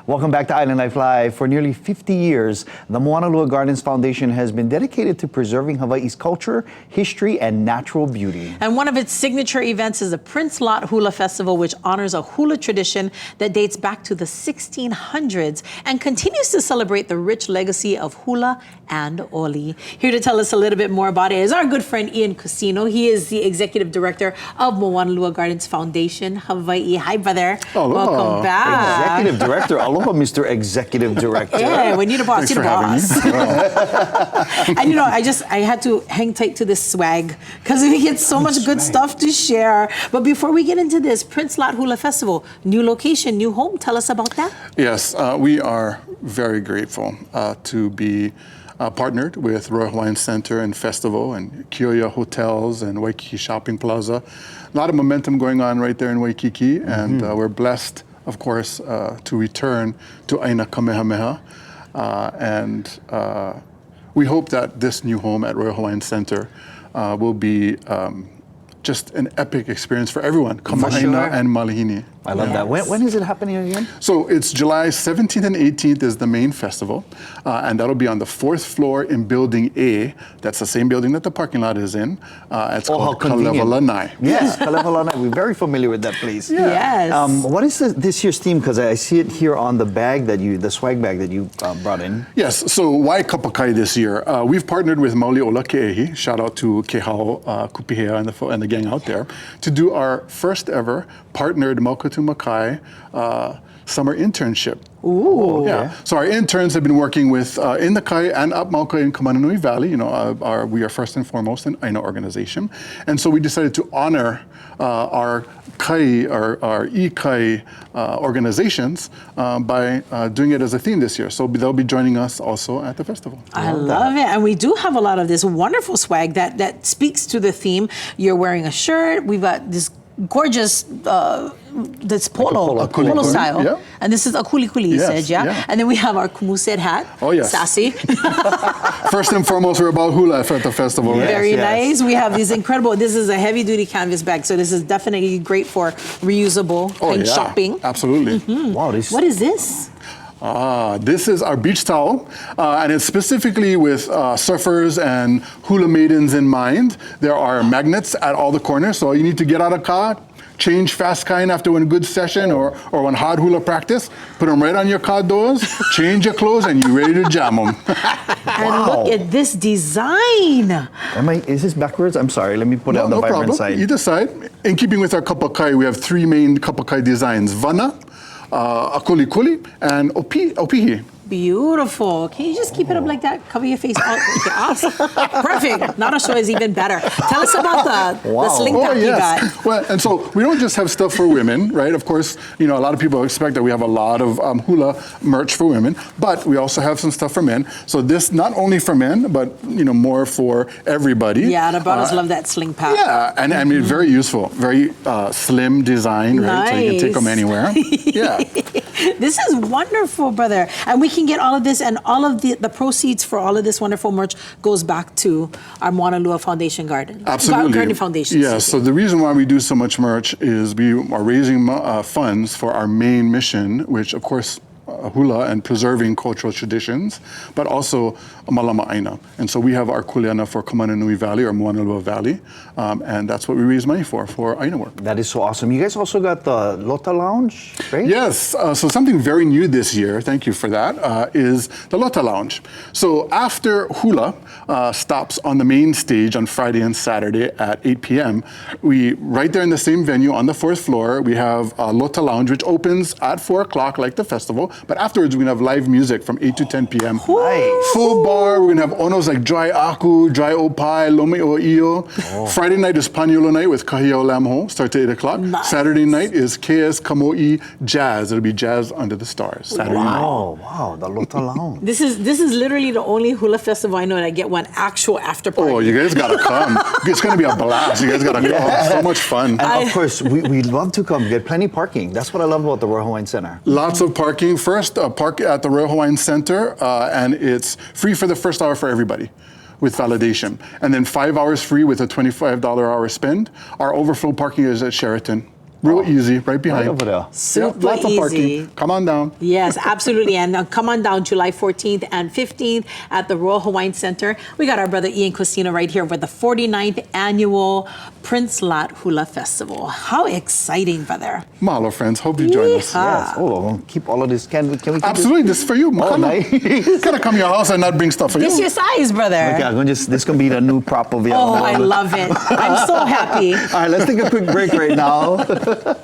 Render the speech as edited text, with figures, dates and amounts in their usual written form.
Welcome back to Island Life Live. For nearly 50 years, the Moana Lua Gardens Foundation has been dedicated to preserving Hawaii's culture, history, and natural beauty. And one of its signature events is the Prince Lot Hula Festival, which honors a hula tradition that dates back to the 1600s and continues to celebrate the rich legacy of hula and oli. Here to tell us a little bit more about it is our good friend Ian Cosino. He is the executive director of Moana Lua Gardens Foundation, Hawaii. Hi, brother. Aloha. Welcome back. Executive director. Aloha, Mr. Executive Director. Yeah, we need a boss. Thanks for having me. And you know, I had to hang tight to this swag because we get so much good stuff to share. But before we get into this, Prince Lot Hula Festival, new location, new home. Tell us about that. Yes, we are very grateful to be partnered with Royal Hawaiian Center and Festival and Kioia Hotels and Waikiki Shopping Plaza. A lot of momentum going on right there in Waikiki, and we're blessed, of course, to return to Aina Kamehameha. And we hope that this new home at Royal Hawaiian Center will be just an epic experience for everyone. Kama'aina and Malihini. I love that. When is it happening again? So it's July 17th and 18th is the main festival, and that'll be on the 4th floor in Building A. That's the same building that the parking lot is in. It's called Kalevalanai. Yes, Kalevalanai. We're very familiar with that place. Yeah. Yes. What is this year's theme? Because I see it here on the bag the swag bag that you brought in. Yes. So why Kapakai this year? We've partnered with Mauliola Ke'ehi. Shout out to Kehao Kupihea and the gang out there to do our first ever partnered Maukatu Makai summer internship. Ooh. Yeah. So our interns have been working with in the Kai and up Mauka in Kamananui Valley. You know, we are first and foremost an Aina organization, and so we decided to honor our Kai, our e-Kai organizations by doing it as a theme this year. So they'll be joining us also at the festival. I love it. And we do have a lot of this wonderful swag that speaks to the theme. You're wearing a shirt. We've got this gorgeous this polo style. Yeah. And this is a kuli you said, yeah? And then we have our kumused hat. Oh, yes. Sassy. First and foremost, we're about hula at the festival. Yes, Very nice. We have these incredible, this is a heavy duty canvas bag. So this is definitely great for reusable and shopping. Absolutely. Wow, What is this? This is our beach towel, and it's specifically with surfers and hula maidens in mind. There are magnets at all the corners, so you need to get out of car, change fast kind after one good session or one hard hula practice, put them right on your car doors, change your clothes, and you're ready to jam them. And look at this design. Is this backwards? I'm sorry, let me put it on the vibrant side. Either side. In keeping with our kapakai, we have three main kapakai designs: Vana, Akuli Kuli, and Opihi. Beautiful. Can you just keep it up like that? Cover your face. Okay, awesome. Perfect. Nara is even better. Tell us about the sling pack you got. Well, and so we don't just have stuff for women, right? Of course, you know, a lot of people expect that we have a lot of hula merch for women, but we also have some stuff for men. So this not only for men, but you know, more for everybody. Yeah, the brothers love that sling pack. Yeah, and I mean, very useful, very slim design, right? Nice. So you can take them anywhere. Yeah. This is wonderful, brother. And we can get all of this, and all of the proceeds for all of this wonderful merch goes back to our Moana Lua Foundation Garden. Absolutely. Garden Foundation. Yes, so the reason why we do so much merch is we are raising funds for our main mission, which of course hula and preserving cultural traditions, but also Malama Aina. And so we have our kuleana for Kamananui Valley or Moana Lua Valley, and that's what we raise money for Aina work. That is so awesome. You guys also got the Lota Lounge, right? Yes, so something very new this year, thank you for that, is the Lota Lounge. So after hula stops on the main stage on Friday and Saturday at 8 p.m., we, right there in the same venue on the 4th floor, we have Lota Lounge, which opens at 4 o'clock like the festival, but afterwards we're going to have live music from 8 to 10 p.m. Nice. Full bar, we're going to have onos like Dry Aku, Dry Opai, Lomi o Iyo. Friday night is Paniolo night with Kahiao Lamho, starts at 8 o'clock. Nice. Saturday night is KS Kamoi Jazz. It'll be Jazz Under the Stars. Saturday night. Wow, the Lota Lounge. This is literally the only hula festival I know that I get one actual after party. Oh, you guys gotta come. It's gonna be a blast. You guys gotta come. So much fun. And of course, we'd love to come. Get plenty of parking. That's what I love about the Royal Hawaiian Center. Lots of parking. First, park at the Royal Hawaiian Center, and it's free for the first hour for everybody with validation. And then 5 hours free with a $25 hour spend. Our overflow parking is at Sheraton. Real easy, right behind. Right over there. Super Lots of easy. parking. Come on down. Yes, absolutely. And come on down July 14th and 15th at the Royal Hawaiian Center. We got our brother Ian Costino right here with the 49th annual Prince Lot Hula Festival. How exciting, brother. Mahalo, friends. Hope you join us. Yeehaw. Yes. Oh, we'll keep all of this. Can we keep Absolutely. This is for you. Oh, nice. Gotta come to your house and not bring stuff for This you. your size, brother. Okay, I'm gonna this is gonna be the new prop of it. Oh, I love it. I'm so happy. All right, let's take a quick break right now.